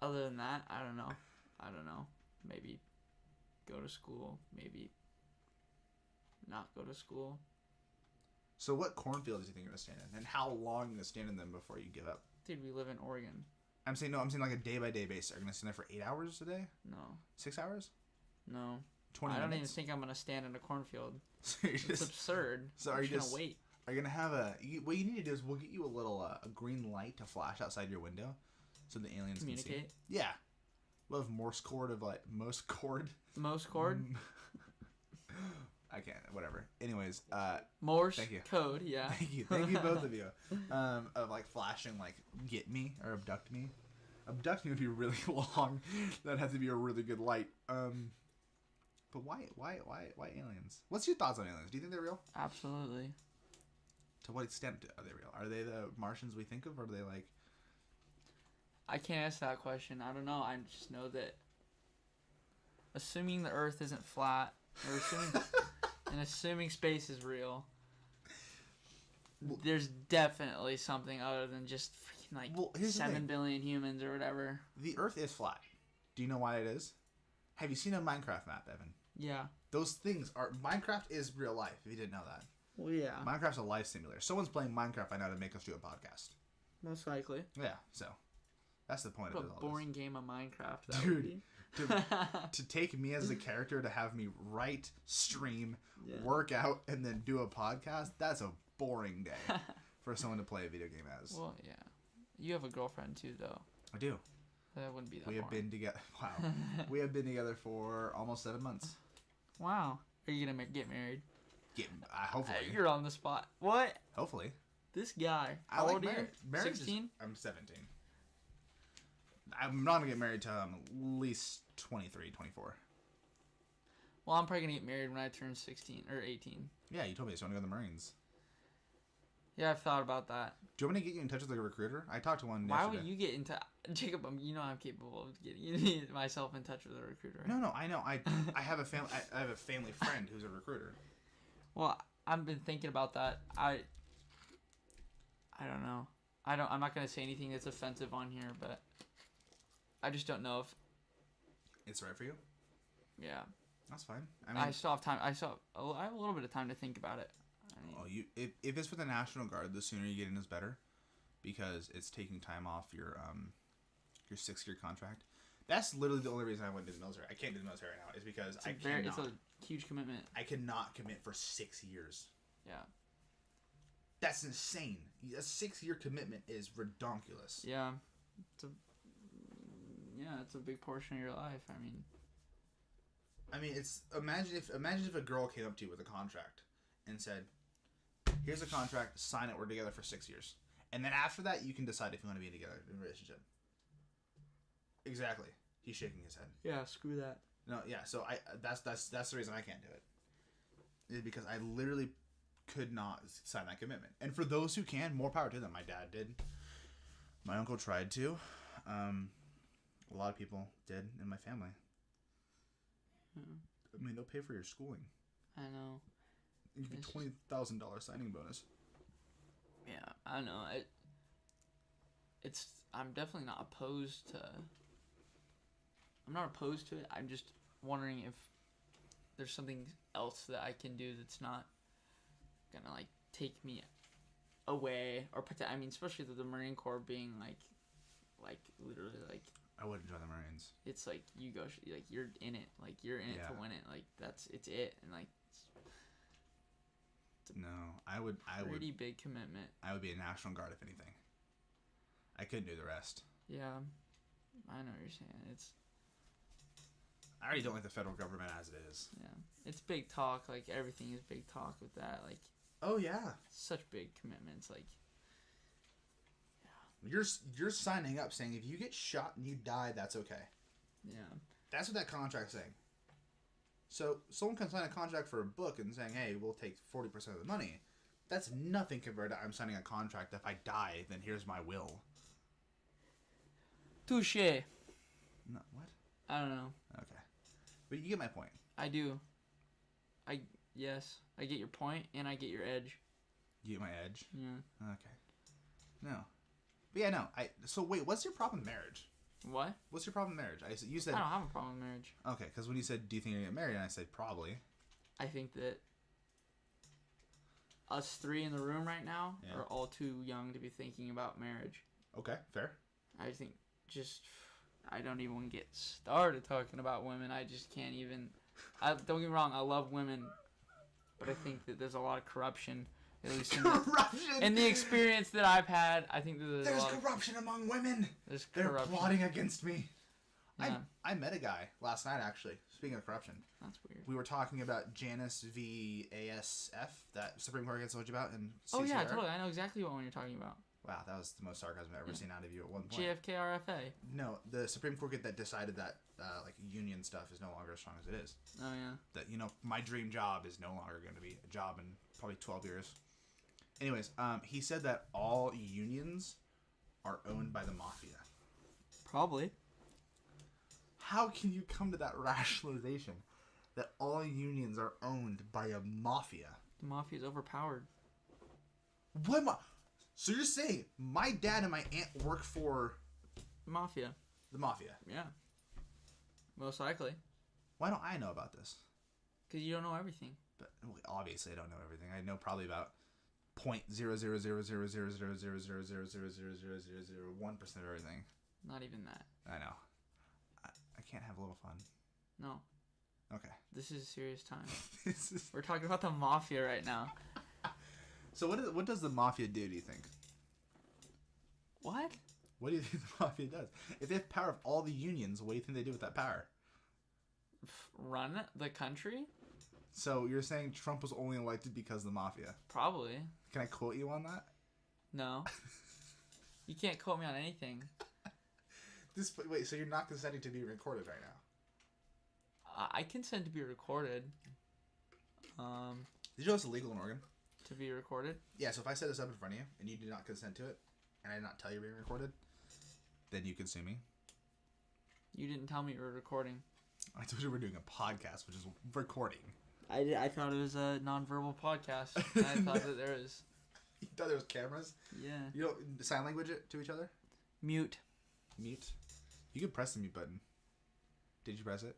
other than that, I don't know. Maybe go to school. Maybe not go to school. So what cornfields do you think you're going to stand in? And how long are you going to stand in them before you give up? Dude, we live in Oregon. I'm saying like a day-by-day basis. Are you going to stand there for 8 hours a day? No. 6 hours? No. 20 I don't minutes? even think I'm going to stand in a cornfield. So it's absurd. So I'm just going to wait. Are you going to have what you need to do is we'll get you a little a green light to flash outside your window so the aliens communicate? Can see. Yeah. We'll have Morse cord of like... Morse cord? Morse cord? I can't. Whatever. Anyways, Morse thank you. code, yeah. Thank you, both of you. Of like flashing, like get me or abduct me. Abduct me would be really long. That'd have to be a really good light. But why aliens? What's your thoughts on aliens? Do you think they're real? Absolutely. To what extent are they real? Are they the Martians we think of, or are they like? I can't answer that question. I don't know. I just know that assuming the Earth isn't flat, or assuming space is real, there's definitely something other than just freaking like 7 billion humans or whatever. The Earth is flat. Do you know why it is? Have you seen a Minecraft map, Evan? Yeah. Those things are... Minecraft is real life, if you didn't know that. Well, yeah. Minecraft's a life simulator. Someone's playing Minecraft right now to make us do a podcast. Most likely. Yeah, so... That's the point what of it. A boring game of Minecraft that would be. to take me as a character, to have me write, stream, work out, and then do a podcast, that's a boring day for someone to play a video game as. Well, yeah. You have a girlfriend too, though. I do. That wouldn't be that boring. We have been together... Wow. We have been together for almost 7 months. Wow. Are you going to get married? Hopefully. You're on the spot. What? Hopefully. This guy. How old are you? 16? I'm 17. I'm not going to get married till I'm at least 23, 24. Well, I'm probably going to get married when I turn 16 or 18. Yeah, you told me this. You want to go to the Marines. Yeah, I've thought about that. Do you want me to get you in touch with a recruiter? I talked to one Why yesterday. would you get into... Jacob, you know I'm capable of getting myself in touch with a recruiter. Right? No, I know. I have a family. I have a family friend who's a recruiter. Well, I've been thinking about that. I don't know. I'm not gonna say anything that's offensive on here, but I just don't know if it's right for you. Yeah, that's fine. I mean, I still have time. I have a little bit of time to think about it. If it's for the National Guard, the sooner you get in is better, because it's taking time off your 6-year contract. That's literally the only reason I went to the military. I can't do the military right now is because it's a huge commitment. I cannot commit for 6 years. Yeah. That's insane. A 6-year commitment is redonkulous. Yeah. It's a big portion of your life. I mean, it's imagine if a girl came up to you with a contract and said, "Here's a contract, sign it. We're together for 6 years, and then after that, you can decide if you want to be together in a relationship." Exactly. He's shaking his head. Yeah, screw that. No, yeah. So that's the reason I can't do it. Is because I literally could not sign that commitment. And for those who can, more power to them. My dad did. My uncle tried to. A lot of people did in my family. Yeah. I mean, they'll pay for your schooling. I know. You get $20,000 signing bonus. Yeah, I know. I'm definitely not opposed to. I'm not opposed to it. I'm just wondering if there's something else that I can do that's not gonna like take me away or protect. I mean, especially the Marine Corps being like literally like. I wouldn't join the Marines. It's like you go, like you're in it, like you're in it to win it, like it's it, and like. No, I would. Pretty big commitment. I would be a National Guard if anything. I couldn't do the rest. Yeah, I know what you're saying. I already don't like the federal government as it is. Yeah, it's big talk. Like everything is big talk with that. Like. Oh yeah. Such big commitments, like. You're signing up saying if you get shot and you die, that's okay. Yeah. That's what that contract's saying. So someone can sign a contract for a book and saying, "Hey, we'll take 40% of the money." That's nothing compared to I'm signing a contract. If I die, then here's my will. Touche. No, what? I don't know. Okay, but you get my point. I do. Yes, I get your point, and I get your edge. You get my edge? Yeah. Okay. No. But yeah, no. So wait, what's your problem with marriage? What? What's your problem with marriage? You said I don't have a problem with marriage. Okay, because when you said, "Do you think you're gonna get married?" and I said, "Probably." I think that us three in the room right now are all too young to be thinking about marriage. Okay, fair. I think I don't even want to get started talking about women. I just can't even. Don't get me wrong. I love women, but I think that there's a lot of corruption. At least in the experience that I've had, I think that there's a lot corruption among women. They're plotting against me. Yeah. I met a guy last night, actually. Speaking of corruption. That's weird. We were talking about Janus v. ASF, that Supreme Court gets told you about in CCR. Oh, yeah, totally. I know exactly what one you're talking about. Wow, that was the most sarcasm I've ever seen out of you at one point. JFK-RFA. No, the Supreme Court that decided that like union stuff is no longer as strong as it is. Oh, yeah. That, my dream job is no longer going to be a job in probably 12 years. Anyways, he said that all unions are owned by the mafia. Probably. How can you come to that rationalization that all unions are owned by a mafia? The mafia's overpowered. What? So you're saying my dad and my aunt work for Mafia. the mafia? Yeah. Most likely. Why don't I know about this? Because you don't know everything. But obviously I don't know everything. I know probably about 0.000000000000001% of everything. Not even that. I know. I can't have a little fun. No. Okay. This is a serious time. We're talking about the mafia right now. So what does the mafia do, do you think? What? What do you think the mafia does? If they have power of all the unions, what do you think they do with that power? Run the country? So you're saying Trump was only elected because of the mafia? Probably. Can I quote you on that? No. You can't quote me on anything. Wait, so you're not consenting to be recorded right now? I consent to be recorded. Did you know it's illegal in Oregon? To be recorded? Yeah, so if I set this up in front of you and you did not consent to it, and I did not tell you you're being recorded, then you can sue me. You didn't tell me you were recording. I told you we're doing a podcast, which is recording. I thought it was a nonverbal podcast. I thought that there was... You thought there was cameras? Yeah. You don't sign language it to each other? Mute. Mute? You could press the mute button. Did you press it?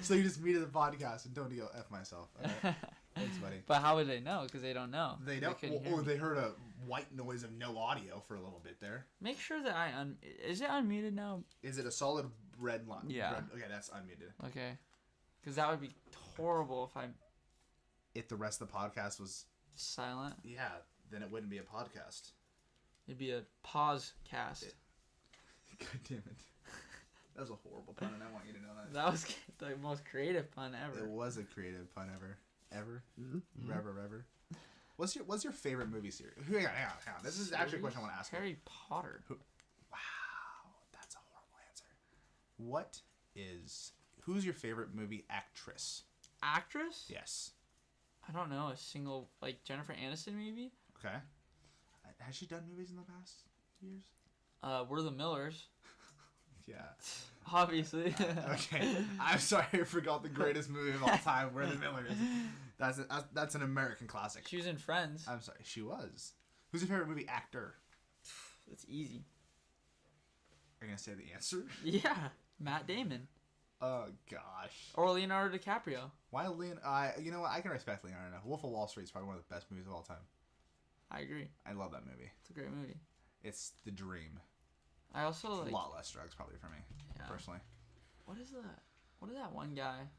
So you just muted the podcast and told me to go F myself. Right. Thanks, buddy. But how would they know? Because they don't know. They don't. Or they heard a white noise of no audio for a little bit there. Make sure that is it unmuted now? Is it a solid red line? Yeah. Okay, that's unmuted. Okay. Because that would be horrible if the rest of the podcast was silent. Yeah, then it wouldn't be a podcast. It'd be a pause cast. God damn it. That was a horrible pun, and I want you to know that. That was the most creative pun ever. It was a creative pun ever. Ever? Mm-hmm. Ever. What's your favorite movie series? Hang on. This is actually a question I want to ask. Harry Potter. Wow, that's a horrible answer. Who's your favorite movie actress? Actress? Yes. I don't know. A single, like Jennifer Aniston, maybe? Okay. Has she done movies in the past years? We're the Millers. Yeah. Obviously. Okay. I'm sorry, I forgot the greatest movie of all time, We're the Millers. That's an American classic. She was in Friends. I'm sorry, she was. Who's your favorite movie actor? It's easy. Are you going to say the answer? Yeah. Matt Damon. Oh, gosh. Or Leonardo DiCaprio. Why you know what? I can respect Leonardo. Wolf of Wall Street is probably one of the best movies of all time. I agree. I love that movie. It's a great movie. It's the dream. I also like... A lot less drugs probably for me, personally. What is that one guy?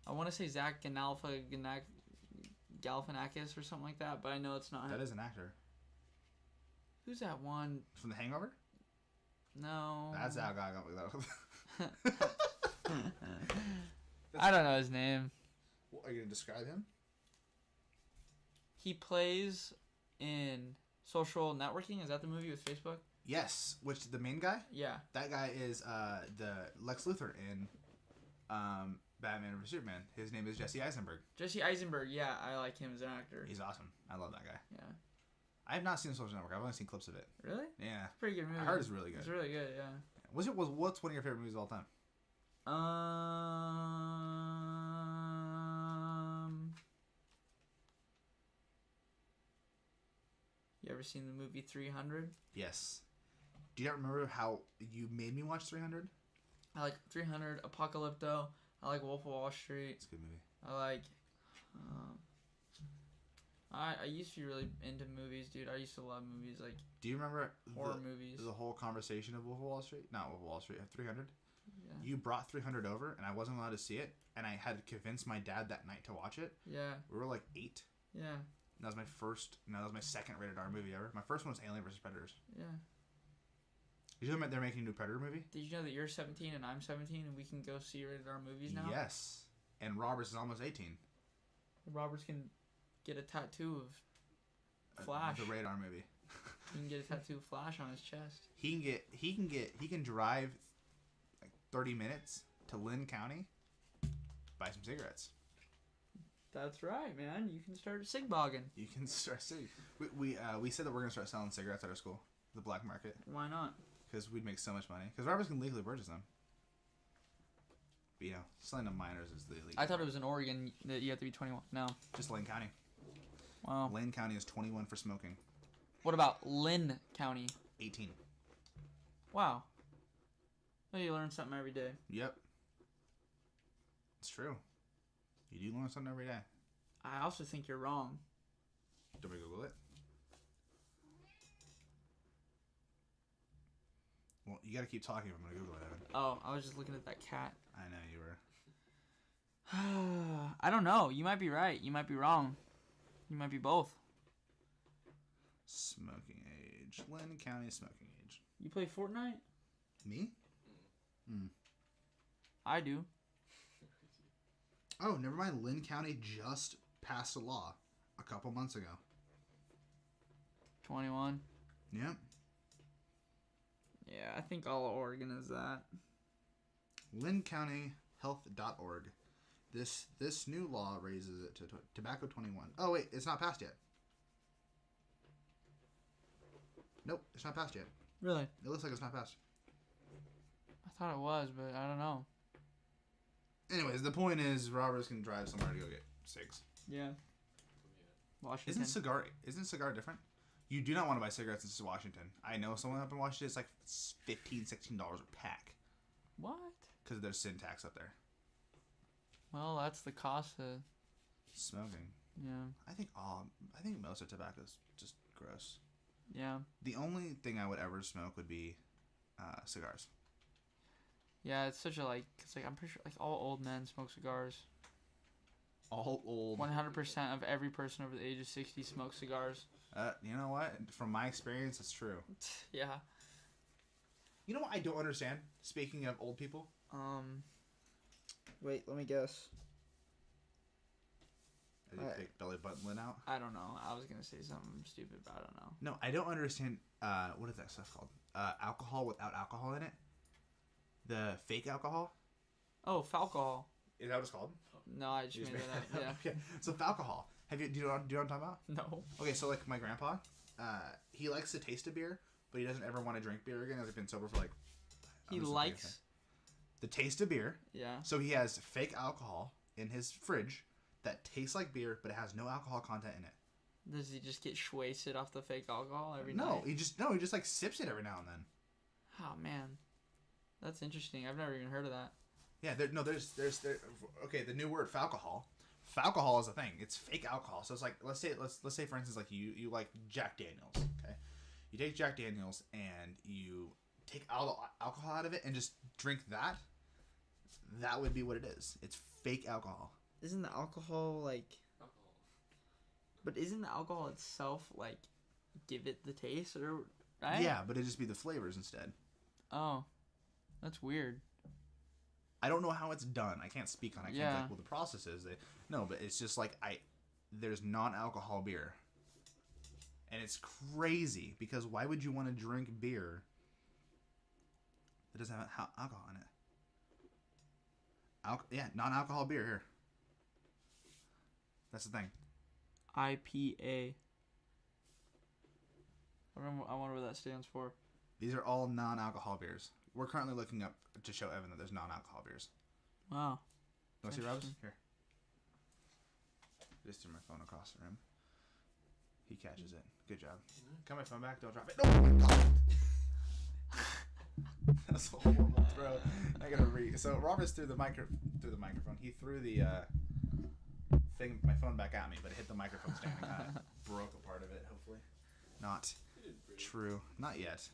I want to say Zach Galifianakis or something like that, but I know it's not him. That is an actor. Who's that one? From The Hangover? No. That's that guy. I don't know his name. Are you going to describe him? He plays in Social Networking. Is that the movie with Facebook? Yes. Which, the main guy? Yeah. That guy is the Lex Luthor in Batman vs. Superman. His name is Jesse Eisenberg. Jesse Eisenberg, yeah. I like him as an actor. He's awesome. I love that guy. Yeah. I have not seen Social Network. I've only seen clips of it. Really? Yeah. It's a pretty good movie. I heard it's really good. It's really good, yeah. What's one of your favorite movies of all time? You ever seen the movie 300? Yes. Do you not remember how you made me watch 300? I like 300, Apocalypto. I like Wolf of Wall Street. It's a good movie. I like... I used to be really into movies, dude. I used to love movies, like... Do you remember horror movies? The whole conversation of Wolf of Wall Street? Not Wolf of Wall Street, 300? Yeah. You brought 300 over, and I wasn't allowed to see it, and I had to convince my dad that night to watch it. Yeah. We were like 8. Yeah. That was my first. No, that was my second rated R movie ever. My first one was Alien vs Predators. Yeah. You know they're making a new Predator movie? Did you know that you're 17 and I'm 17 and we can go see rated R movies now? Yes. And Roberts is almost 18. Roberts can get a tattoo of Flash. The radar movie. He can get a tattoo of Flash on his chest. He can drive like 30 minutes to Lynn County, buy some cigarettes. That's right, man. You can start sig-bogging. You can start sig. We said that we're gonna start selling cigarettes at our school, the black market. Why not? Because we'd make so much money. Because Roberts can legally purchase them. But, selling to minors is the illegal. I thought it was in Oregon that you have to be 21. No. Just Lane County. Wow. Lane County is 21 for smoking. What about Lynn County? 18. Wow. Well, you learn something every day. Yep. It's true. You do learn something every day. I also think you're wrong. Do we Google it? Well, you gotta keep talking if I'm gonna Google it, Evan. Oh, I was just looking at that cat. I know you were. I don't know. You might be right. You might be wrong. You might be both. Smoking age. Lynn County smoking age. You play Fortnite? Me? I do. Oh, never mind. Lynn County just passed a law a couple months ago. 21. Yep. Yeah, I think all of Oregon is that. LynnCountyHealth.org. This new law raises it to tobacco 21. Oh, wait. It's not passed yet. Nope. It's not passed yet. Really? It looks like it's not passed. I thought it was, but I don't know. Anyways, the point is Roberts can drive somewhere to go get cigs. Yeah. Washington. Isn't cigar different? You do not want to buy cigarettes in Washington. I know someone up in Washington. It's like $15, $16 a pack. What? Because there's sin tax up there. Well, that's the cost of smoking. Yeah. I think most of tobacco is just gross. Yeah. The only thing I would ever smoke would be cigars. Yeah, it's such a cause I'm pretty sure all old men smoke cigars. All old. 100% of every person over the age of 60 smokes cigars. You know what? From my experience, it's true. Yeah. You know what I don't understand? Speaking of old people. Wait, let me guess. Did you pick belly button lid out? I don't know. I was gonna say something stupid, but I don't know. No, I don't understand. What is that stuff called? Alcohol without alcohol in it. The fake alcohol. Oh, falcohol. Is that what it's called? No, I just made that up. Yeah. Okay. So falcohol. Do you know what I'm talking about? No. Okay, so my grandpa, he likes the taste of beer, but he doesn't ever want to drink beer again. He's been sober for He likes the taste of beer. Yeah. So he has fake alcohol in his fridge that tastes like beer, but it has no alcohol content in it. Does he just get wasted off the fake alcohol every night? No, he just sips it every now and then. Oh man, that's interesting. I've never even heard of that. Yeah, there's okay, the new word falcohol. Falcohol is a thing. It's fake alcohol. So it's like let's say for instance you like Jack Daniels, okay? You take Jack Daniels and you take all the alcohol out of it and just drink that. That would be what it is. It's fake alcohol. Isn't the alcohol But isn't the alcohol itself give it the taste or right? Yeah, but it'd just be the flavors instead. Oh, that's weird. I don't know how it's done. I can't speak on it. I can't the process is. No, but it's just there's non-alcohol beer. And it's crazy because why would you want to drink beer that doesn't have alcohol in it? Non-alcohol beer here. That's the thing. IPA. I wonder what that stands for. These are all non-alcohol beers. We're currently looking up to show Evan that there's non-alcohol beers. Wow. You want to see Rob's? Here. Just threw my phone across the room. He catches it. Good job. Got my phone back. Don't drop it. Oh my god! That's a horrible throw. I gotta So Robert's threw the microphone. He threw the my phone back at me, but it hit the microphone stand and kind of broke a part of it. Hopefully, not true. Not yet.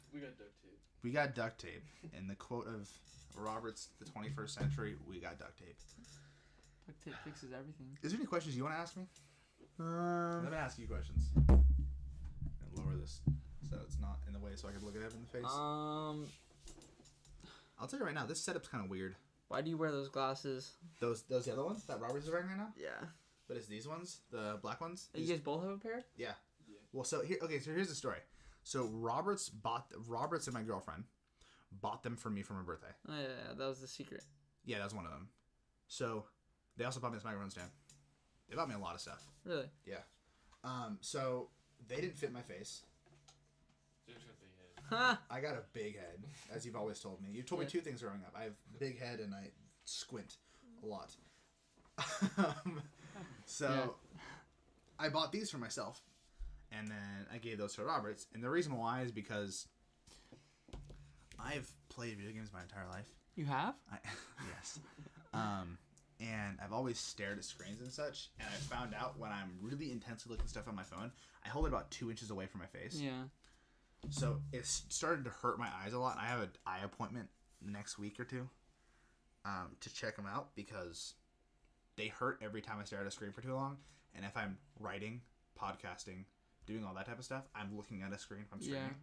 We got duct tape. In the quote of Robert's The 21st Century, we got duct tape. Duct tape fixes everything. Is there any questions you want to ask me? Let me ask you questions. And lower this so it's not in the way, so I can look at it in the face. I'll tell you right now, this setup's kind of weird. Why do you wear those glasses? Those the other ones that Robert's wearing right now? Yeah. But it's these ones, the black ones. You guys both have a pair? Yeah. Well, so here's the story. So Roberts and my girlfriend bought them for me for my birthday. Oh yeah, that was the secret. Yeah, that was one of them. So they also bought me this microphone stand. They bought me a lot of stuff. Really? Yeah. So they didn't fit my face. I got a big head, as you've always told me. You told me two things growing up. I have a big head and I squint a lot. I bought these for myself, and then I gave those to Roberts. And the reason why is because I've played video games my entire life. You have? Yes. And I've always stared at screens and such, and I found out when I'm really intensely looking at stuff on my phone, I hold it about 2 inches away from my face. Yeah. So it's started to hurt my eyes a lot. I have an eye appointment next week or two to check them out because they hurt every time I stare at a screen for too long. And if I'm writing, podcasting, doing all that type of stuff, I'm looking at a screen. If I'm streaming,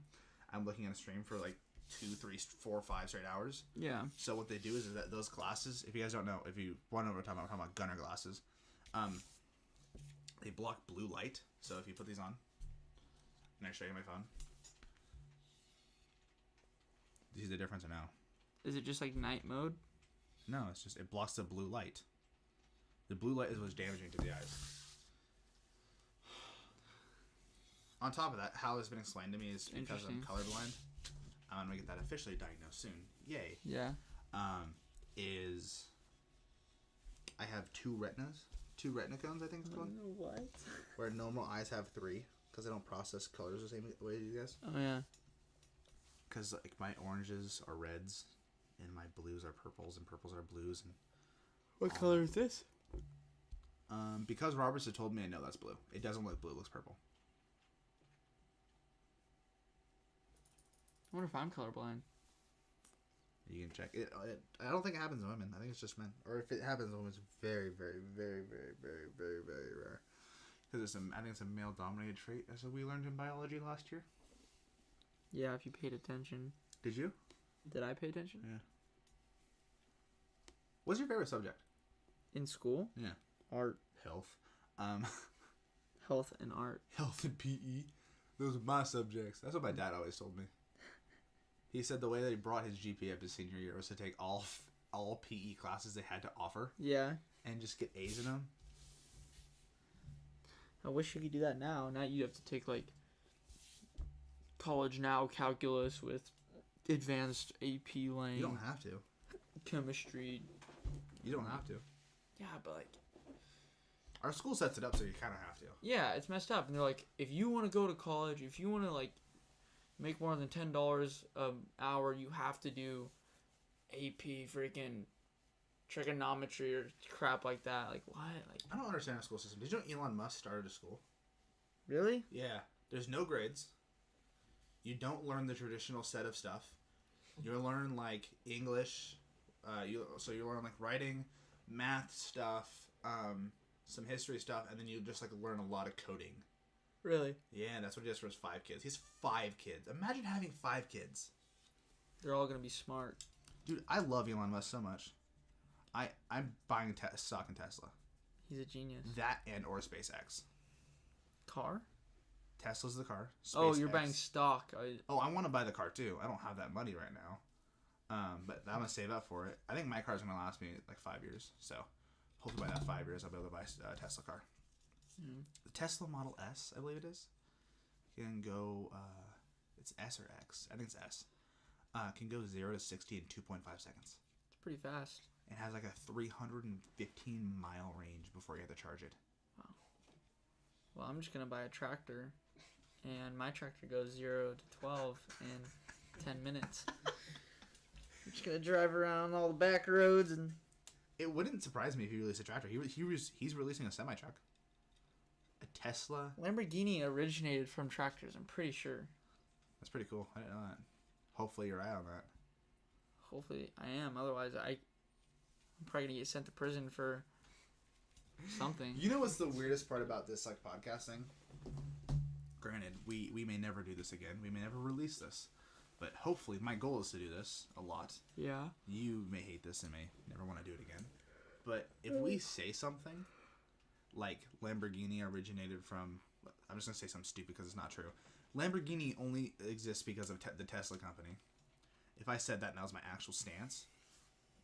I'm looking at a stream for like 2, 3, 4, 5 straight hours. Yeah. So what they do is that those glasses, if you guys don't know, if you want to know what I'm talking about gunner glasses, they block blue light. So if you put these on, and I show you my phone, do you see the difference or no? Is it just like night mode? No, it's just it blocks the blue light. The blue light is what's damaging to the eyes. On top of that, how it's been explained to me is because I'm colorblind. I'm gonna get that officially diagnosed soon. Yay. Yeah. Is I have two retina cones, I think it's called. What? Where normal eyes have 3, because they don't process colors the same way as you guys. Oh yeah. Because like my oranges are reds, and my blues are purples, and purples are blues, and. What color is this? Because Roberts had told me, I know that's blue. It doesn't look blue; it looks purple. I wonder if I'm colorblind. You can check it. I don't think it happens to women. I think it's just men. Or if it happens to women, it's very, very, very, very, very, very, very rare. Because I think it's a male-dominated trait, as we learned in biology last year. Yeah, if you paid attention. Did you? Did I pay attention? Yeah. What's your favorite subject? In school? Yeah. Art. Health. Health and art. Health and PE. Those are my subjects. That's what my dad always told me. He said the way that he brought his GPA up his senior year was to take all PE classes they had to offer. Yeah. And just get A's in them. I wish you could do that now. Now you have to take like college now calculus with advanced AP lane. You don't have to. Chemistry. You don't have to. Yeah, but like our school sets it up so you kind of have to. Yeah, it's messed up. And they're like, if you want to go to college, if you want to like make more than $10 an hour, you have to do AP freaking trigonometry or crap like that. Like what? Like I don't understand our school system. Did you know Elon Musk started a school? Really? Yeah. There's no grades. You don't learn the traditional set of stuff. You learn like English. You learn like writing, math stuff, some history stuff, and then you just like learn a lot of coding. Really? Yeah, that's what he does for his 5 kids. He has 5 kids. Imagine having 5 kids. They're all gonna be smart. Dude, I love Elon Musk so much. I'm buying stock in Tesla. He's a genius. That and or SpaceX. Car? Tesla's the car. SpaceX. You're buying stock. I want to buy the car too. I don't have that money right now. But I'm gonna save up for it. I think my car's gonna last me like 5 years. So hopefully by that 5 years I'll be able to buy a Tesla car. Mm. The Tesla Model S, I believe it is, can go. It's S or X. I think it's S. Can go 0 to 60 in 2.5 seconds. It's pretty fast. It has like a 315-mile range before you have to charge it. Wow. Well, I'm just gonna buy a tractor, and my tractor goes 0 to 12 in 10 minutes. I'm just gonna drive around all the back roads and. It wouldn't surprise me if he released a tractor. He's releasing a semi-truck. A Tesla. Lamborghini originated from tractors, I'm pretty sure. That's pretty cool. I didn't know that. Hopefully you're right on that. Hopefully I am. Otherwise I'm probably going to get sent to prison for something. You know what's the weirdest part about this like podcasting? Granted, we may never do this again. We may never release this. But hopefully, my goal is to do this a lot. Yeah. You may hate this and may never want to do it again. But if we say something like Lamborghini originated from... I'm just going to say something stupid because it's not true. Lamborghini only exists because of the Tesla company. If I said that and that was my actual stance,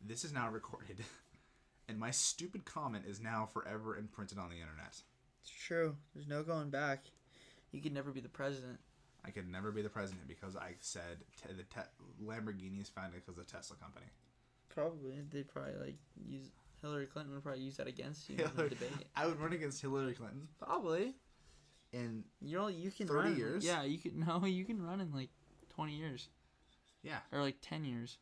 this is now recorded. And my stupid comment is now forever imprinted on the internet. It's true. There's no going back. You could never be the president. I could never be the president because I said Lamborghini is founded because of the Tesla company. Probably. They'd probably like use... Hillary Clinton would probably use that against you in the debate. I would run against Hillary Clinton. Probably. In you can 30 run. years? Yeah, you can run in like 20 years. Yeah. Or like 10 years.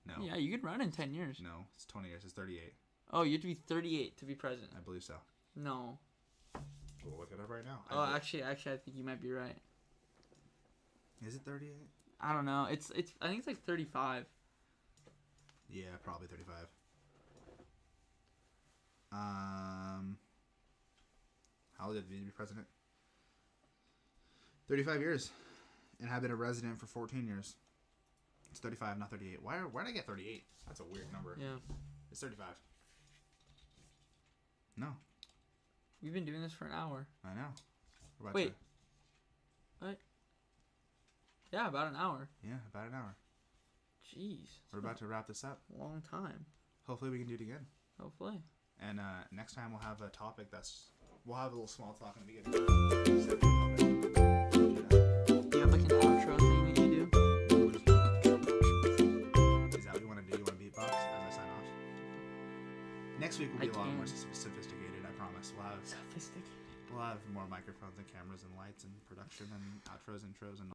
No. Yeah, you could run in 10 years. No, it's 20 years. It's 38. Oh, you have to be 38 to be president. I believe so. No. We'll look it up right now. Oh, actually, I think you might be right. Is it 38? I don't know. It's. I think it's like 35. Yeah, probably 35. How old did he be president? 35 years. And have been a resident for 14 years. It's 35, not 38. Why did I get 38? That's a weird number. Yeah. It's 35. No. We've been doing this for an hour. I know. Wait. What? Yeah, about an hour. Yeah, about an hour. Jeez. We're about to wrap this up. Long time. Hopefully we can do it again. Hopefully. And next time we'll have a topic we'll have a little small talk in the beginning. Do you have like an outro thing that you do? Is that what you want to do? You want to beatbox as I sign off? Next week will be a lot more sophisticated, I promise. We'll have more microphones and cameras and lights and production and outros, intros, and